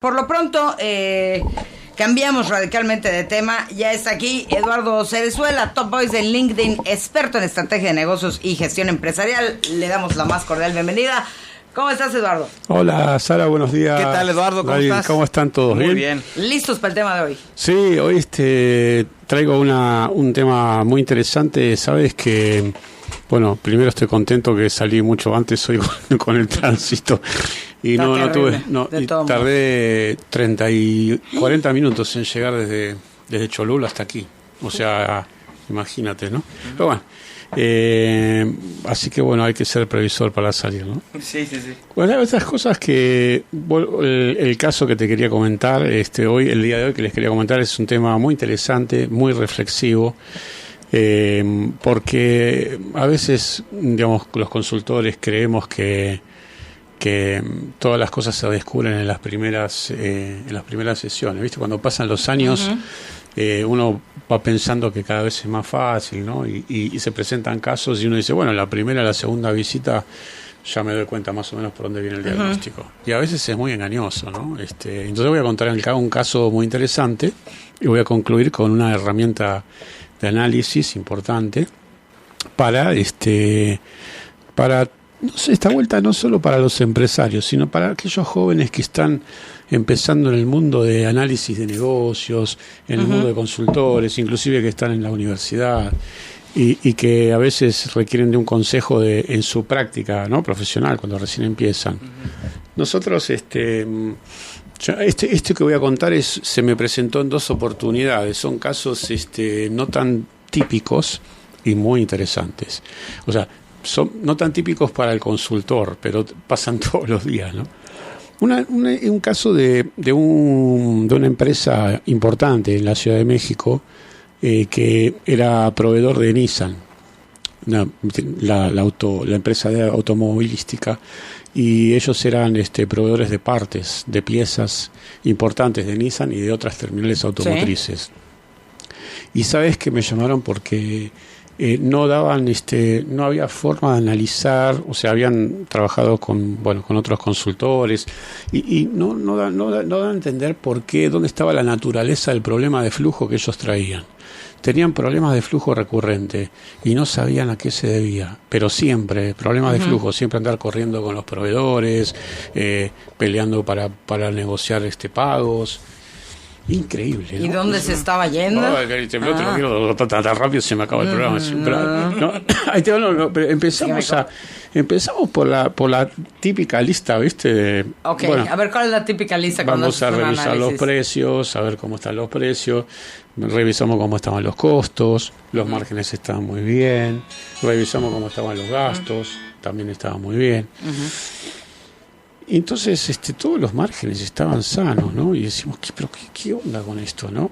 Por lo pronto, cambiamos radicalmente de tema. Ya está aquí Eduardo Cerezuela, Top Voice de LinkedIn, experto en estrategia de negocios y gestión empresarial. Le damos la más cordial bienvenida. ¿Cómo estás, Eduardo? Hola, Sara, buenos días. ¿Qué tal, Eduardo? ¿Cómo estás? ¿Cómo están todos? Muy bien. ¿Listos para el tema de hoy? Sí, hoy traigo un tema muy interesante. Sabes que, bueno, primero estoy contento que salí mucho antes hoy con el tránsito. Y tardé 40 minutos en llegar desde Cholula hasta aquí. O sea, imagínate, ¿no? Pero bueno, así que bueno, hay que ser previsor para salir, ¿no? Sí. Bueno, hay otras cosas que el caso que te quería comentar hoy, el día de hoy que les quería comentar, es un tema muy interesante, muy reflexivo. Porque a veces, digamos, los consultores creemos que todas las cosas se descubren en las primeras sesiones, ¿viste? Cuando pasan los años, uno va pensando que cada vez es más fácil, ¿no? Y se presentan casos y uno dice, bueno, en la primera, la segunda visita ya me doy cuenta más o menos por dónde viene el diagnóstico. Y a veces es muy engañoso, ¿no? Entonces voy a contar un caso muy interesante y voy a concluir con una herramienta de análisis importante para no sé, esta vuelta no solo para los empresarios, sino para aquellos jóvenes que están empezando en el mundo de análisis de negocios, en el mundo de consultores, inclusive que están en la universidad y que a veces requieren de un consejo en su práctica, ¿no?, profesional, cuando recién empiezan. Nosotros, este que voy a contar se me presentó en 2 oportunidades. Son casos no tan típicos y muy interesantes. O sea, son no tan típicos para el consultor, pero pasan todos los días, ¿no? Un caso de una empresa importante en la Ciudad de México, que era proveedor de Nissan, la empresa de automovilística, y ellos eran proveedores de partes, de piezas importantes de Nissan y de otras terminales automotrices. Sí. Y sabes que me llamaron porque no había forma de analizar, o sea, habían trabajado con otros consultores y no da a entender dónde estaba la naturaleza del problema de flujo que ellos traían. Tenían problemas de flujo recurrente y no sabían a qué se debía, pero siempre, problemas de flujo, siempre andar corriendo con los proveedores, peleando para negociar pagos. Increíble, ¿no? ¿Y dónde se estaba yendo? No, te lo quiero tan rápido, se me acaba el programa. Pero empezamos por la típica lista, ¿viste? Ok, bueno, a ver, ¿cuál es la típica lista? Vamos a revisar los precios, a ver cómo están los precios, revisamos cómo estaban los costos, los márgenes estaban muy bien, revisamos cómo estaban los gastos, también estaban muy bien. Entonces, todos los márgenes estaban sanos, ¿no? Y decimos, ¿qué onda con esto, no?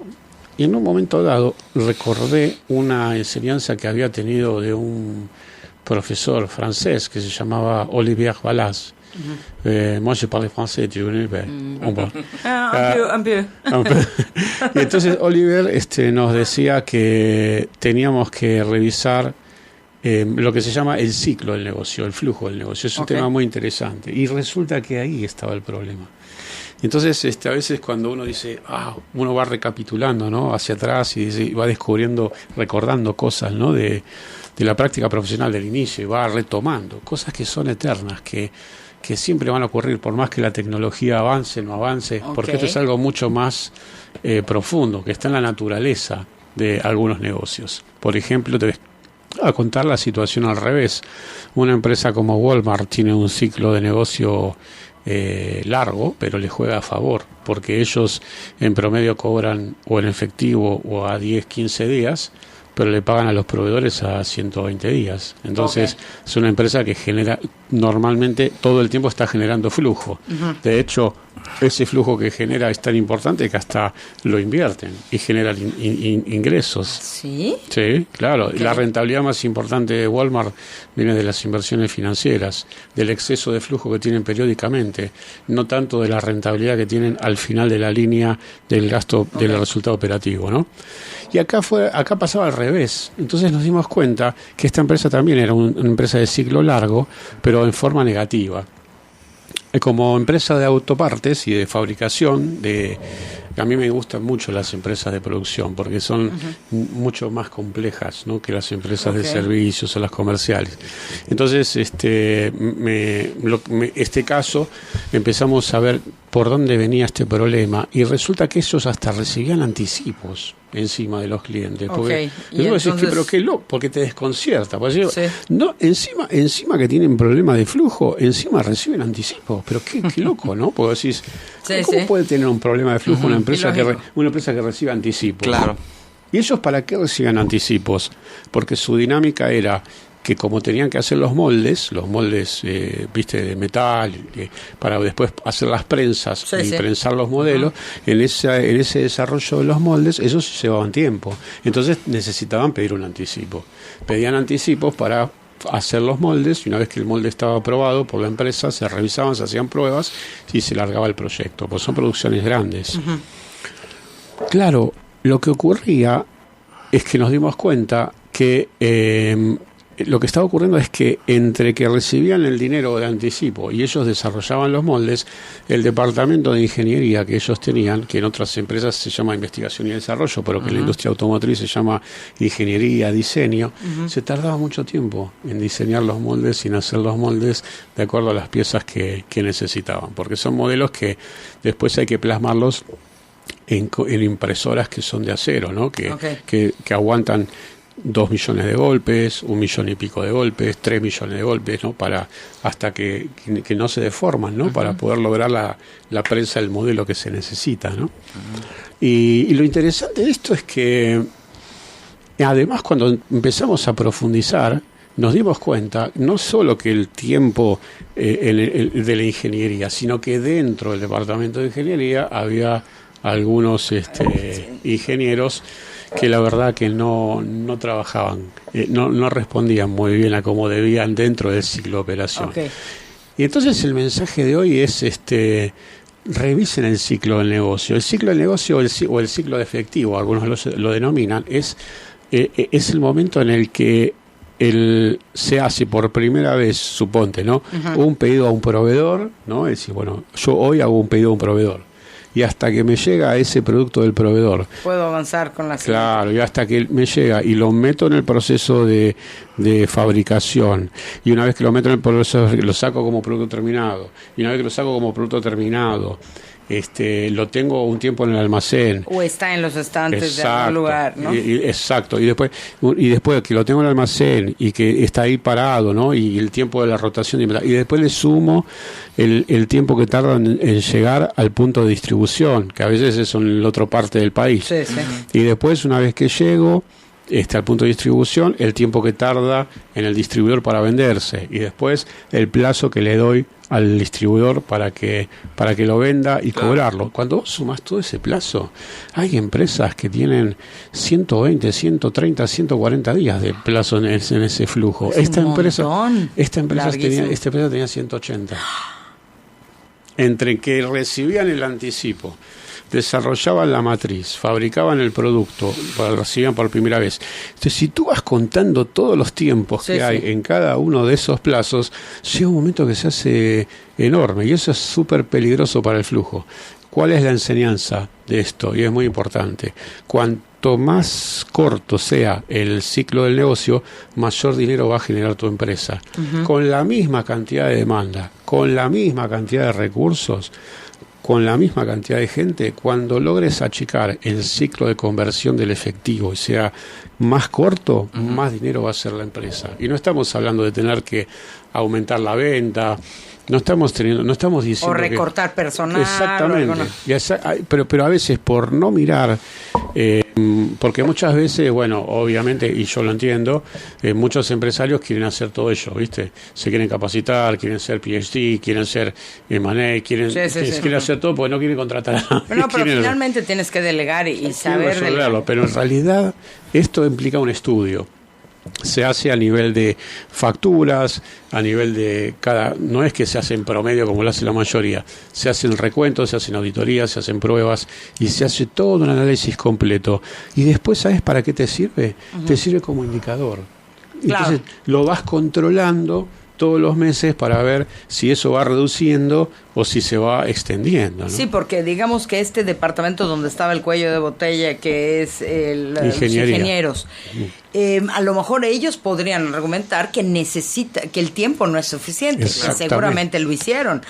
Y en un momento dado recordé una enseñanza que había tenido de un profesor francés que se llamaba Olivier Ballas. Moi, je parle français, tu connais? Un peu. Y entonces Olivier nos decía que teníamos que revisar lo que se llama el ciclo del negocio, el flujo del negocio. Es un tema muy interesante y resulta que ahí estaba el problema. Entonces a veces cuando uno dice, uno va recapitulando, ¿no?, hacia atrás y va descubriendo, recordando cosas, ¿no?, de la práctica profesional del inicio, y va retomando cosas que son eternas, que siempre van a ocurrir por más que la tecnología avance, no avance, porque esto es algo mucho más profundo, que está en la naturaleza de algunos negocios. Por ejemplo, a contar la situación al revés. Una empresa como Walmart tiene un ciclo de negocio largo, pero le juega a favor, porque ellos en promedio cobran o en efectivo o a 10, 15 días, pero le pagan a los proveedores a 120 días. Entonces es una empresa que normalmente todo el tiempo está generando flujo. De hecho, ese flujo que genera es tan importante que hasta lo invierten y generan ingresos. ¿Sí? Sí, claro. La rentabilidad más importante de Walmart viene de las inversiones financieras, del exceso de flujo que tienen periódicamente, no tanto de la rentabilidad que tienen al final de la línea del gasto del resultado operativo, ¿no? Y acá pasaba al revés. Entonces nos dimos cuenta que esta empresa también era una empresa de ciclo largo, pero en forma negativa. como empresa de autopartes y de fabricación, a mí me gustan mucho las empresas de producción porque son mucho más complejas, ¿no?, que las empresas de servicios o las comerciales. Entonces, este caso empezamos a ver por dónde venía este problema y resulta que ellos hasta recibían anticipos encima de los clientes. Porque pero qué loco, porque te desconcierta. Porque no, encima que tienen problema de flujo, encima reciben anticipos. Pero qué loco, ¿no? Porque decís, ¿cómo puede tener un problema de flujo una empresa que recibe anticipos? Claro. ¿Y ellos para qué reciben anticipos? Porque su dinámica era que como tenían que hacer los moldes, viste, de metal, para después hacer las prensas y prensar los modelos, en ese desarrollo de los moldes, esos llevaban tiempo. Entonces necesitaban pedir un anticipo. Pedían anticipos para hacer los moldes, y una vez que el molde estaba aprobado por la empresa, se revisaban, se hacían pruebas y se largaba el proyecto, pues son producciones grandes. Claro, lo que ocurría es que nos dimos cuenta que lo que estaba ocurriendo es que entre que recibían el dinero de anticipo y ellos desarrollaban los moldes, el departamento de ingeniería que ellos tenían, que en otras empresas se llama investigación y desarrollo, pero que en la industria automotriz se llama ingeniería, diseño, se tardaba mucho tiempo en diseñar los moldes y en hacer los moldes de acuerdo a las piezas que necesitaban, porque son modelos que después hay que plasmarlos en impresoras que son de acero, ¿no? Que aguantan 2 millones de golpes, 1 millón y pico de golpes, 3 millones de golpes, ¿no? Hasta que no se deforman, ¿no? Para poder lograr la prensa del modelo que se necesita, ¿no? Y lo interesante de esto es que además cuando empezamos a profundizar nos dimos cuenta no solo que el tiempo de la ingeniería, sino que dentro del departamento de ingeniería había algunos ingenieros que la verdad que no trabajaban, no respondían muy bien a como debían dentro del ciclo de operación. Y entonces el mensaje de hoy es revisen el ciclo del negocio. El ciclo del negocio o el ciclo de efectivo, algunos lo denominan, es el momento en el que se hace por primera vez, suponte, ¿no? Un pedido a un proveedor, ¿no? Es decir, bueno, yo hoy hago un pedido a un proveedor. Y hasta que me llega ese producto del proveedor, puedo avanzar con la siguiente. Claro, y hasta que me llega y lo meto en el proceso de fabricación, y una vez que lo meto en el proceso, lo saco como producto terminado, y una vez que lo saco como producto terminado, lo tengo un tiempo en el almacén. O está en los estantes de algún lugar, ¿no? Exacto. Y después que lo tengo en el almacén y que está ahí parado, ¿no? Y el tiempo de la rotación. Y después le sumo el tiempo que tarda en llegar al punto de distribución, que a veces es en la otra parte del país. Y después, una vez que llego al punto de distribución, el tiempo que tarda en el distribuidor para venderse. Y después el plazo que le doy al distribuidor para que lo venda y cobrarlo. Cuando vos sumás todo ese plazo, hay empresas que tienen 120, 130, 140 días de plazo en ese flujo. Esta empresa tenía 180. Entre que recibían el anticipo, desarrollaban la matriz, fabricaban el producto, lo recibían por primera vez. Entonces, si tú vas contando todos los tiempos que hay en cada uno de esos plazos, llega un momento que se hace enorme y eso es súper peligroso para el flujo. ¿Cuál es la enseñanza de esto? Y es muy importante. Cuanto más corto sea el ciclo del negocio, mayor dinero va a generar tu empresa. Con la misma cantidad de demanda, con la misma cantidad de recursos, con la misma cantidad de gente, cuando logres achicar el ciclo de conversión del efectivo y sea más corto, más dinero va a hacer la empresa. Y no estamos hablando de tener que aumentar la venta, no estamos diciendo o recortar personal. Exactamente. Pero a veces por no mirar, porque muchas veces, bueno, obviamente, y yo lo entiendo, muchos empresarios quieren hacer todo ello, ¿viste? Se quieren capacitar, quieren ser PhD, quieren ser M&A, quieren hacer todo porque no quieren contratar a nadie. Pero finalmente tienes que delegar y saber resolverlo. Pero en realidad esto implica un estudio. Se hace a nivel de facturas, a nivel de no es que se hace en promedio como lo hace la mayoría, se hacen recuentos, se hacen auditorías, se hacen pruebas y se hace todo un análisis completo. Y después, ¿sabes para qué te sirve? Te sirve como indicador. Entonces lo vas controlando todos los meses para ver si eso va reduciendo o si se va extendiendo, ¿no? Sí, porque digamos que este departamento donde estaba el cuello de botella, que es los ingenieros, a lo mejor ellos podrían argumentar que que el tiempo no es suficiente, que seguramente lo hicieron.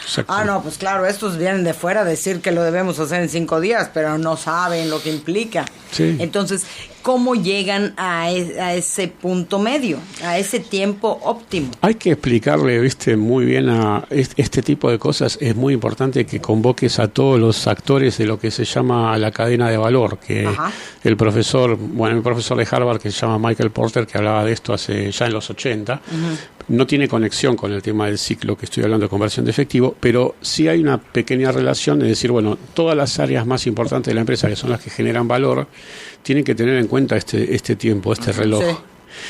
No, pues claro, estos vienen de fuera a decir que lo debemos hacer en 5 días, pero no saben lo que implica. Sí. Entonces, ¿cómo llegan a ese punto medio, a ese tiempo óptimo? Hay que explicarle, muy bien a este tipo de cosas. Es muy importante que convoques a todos los actores de lo que se llama la cadena de valor, que el profesor de Harvard, que se llama Michael Porter, que hablaba de esto ya en los 80, no tiene conexión con el tema del ciclo que estoy hablando de conversión de efectivo, pero sí hay una pequeña relación de decir, todas las áreas más importantes de la empresa, que son las que generan valor, tienen que tener en cuenta este tiempo, este reloj. Sí.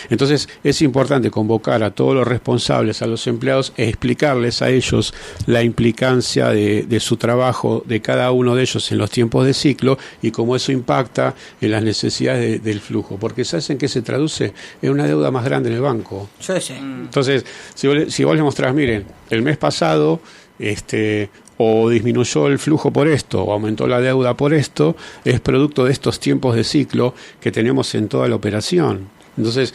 Entonces es importante convocar a todos los responsables, a los empleados, e explicarles a ellos la implicancia de su trabajo, de cada uno de ellos en los tiempos de ciclo y cómo eso impacta en las necesidades del flujo. Porque ¿sabes en qué se traduce? En una deuda más grande en el banco. Sí. Entonces, si vos les mostrás, miren, el mes pasado o disminuyó el flujo por esto, o aumentó la deuda por esto, es producto de estos tiempos de ciclo que tenemos en toda la operación. Entonces,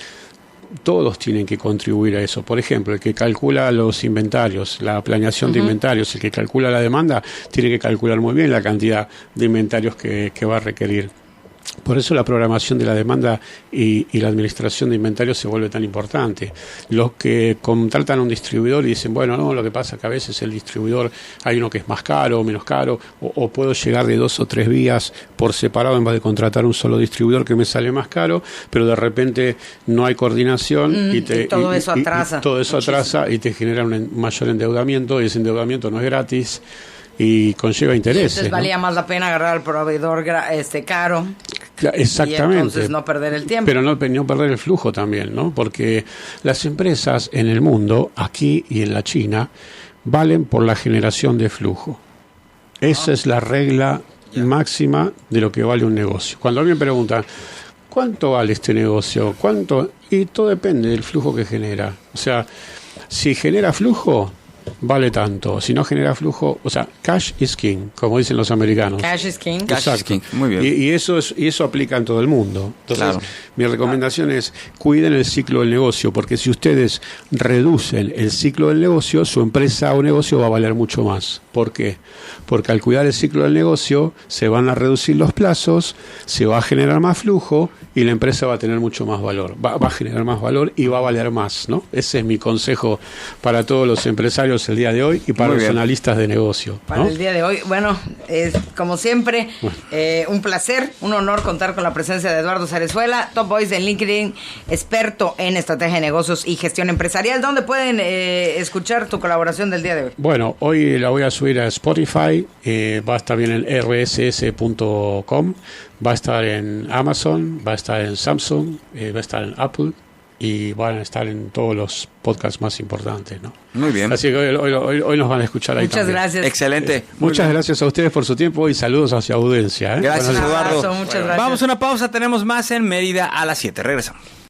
todos tienen que contribuir a eso. Por ejemplo, el que calcula los inventarios, la planeación de inventarios, el que calcula la demanda, tiene que calcular muy bien la cantidad de inventarios que va a requerir. Por eso la programación de la demanda y la administración de inventarios se vuelve tan importante. Los que contratan a un distribuidor y dicen, lo que pasa es que a veces el distribuidor hay uno que es más caro o menos caro, o puedo llegar de 2 o 3 vías por separado en vez de contratar un solo distribuidor que me sale más caro, pero de repente no hay coordinación y todo eso atrasa. Todo eso atrasa y te genera un mayor endeudamiento, y ese endeudamiento no es gratis y conlleva intereses. Entonces valía más la pena agarrar al proveedor caro. Exactamente. Y entonces no perder el tiempo. Pero no perder el flujo también, ¿no? Porque las empresas en el mundo, aquí y en la China, valen por la generación de flujo. Esa es la regla máxima de lo que vale un negocio. Cuando alguien pregunta, ¿cuánto vale este negocio? ¿Cuánto? Y todo depende del flujo que genera. O sea, si genera flujo, vale tanto. Si no genera flujo, cash is king, como dicen los americanos. Cash is king. Exacto. Cash is king. Muy bien. Y eso aplica en todo el mundo. Entonces, mi recomendación es cuiden el ciclo del negocio, porque si ustedes reducen el ciclo del negocio, su empresa o negocio va a valer mucho más. ¿Por qué? Porque al cuidar el ciclo del negocio, se van a reducir los plazos, se va a generar más flujo y la empresa va a tener mucho más valor. Va a generar más valor y va a valer más, ¿no? Ese es mi consejo para todos los empresarios el día de hoy y para los analistas de negocio, ¿no? Para el día de hoy, como siempre, un placer, un honor contar con la presencia de Eduardo Cerezuela, Top Voice en LinkedIn, experto en estrategia de negocios y gestión empresarial. ¿Dónde pueden escuchar tu colaboración del día de hoy? Hoy la voy a subir a Spotify, va a estar bien en rss.com, va a estar en Amazon, va a estar en Samsung, va a estar en Apple y van a estar en todos los podcasts más importantes, ¿no? Muy bien. Así que hoy nos van a escuchar ahí también. Muchas gracias. Excelente. Muchas gracias a ustedes por su tiempo y saludos hacia audiencia. Gracias, Eduardo. Muchas gracias. Vamos a una pausa, tenemos más en Mérida a las 7. Regresamos.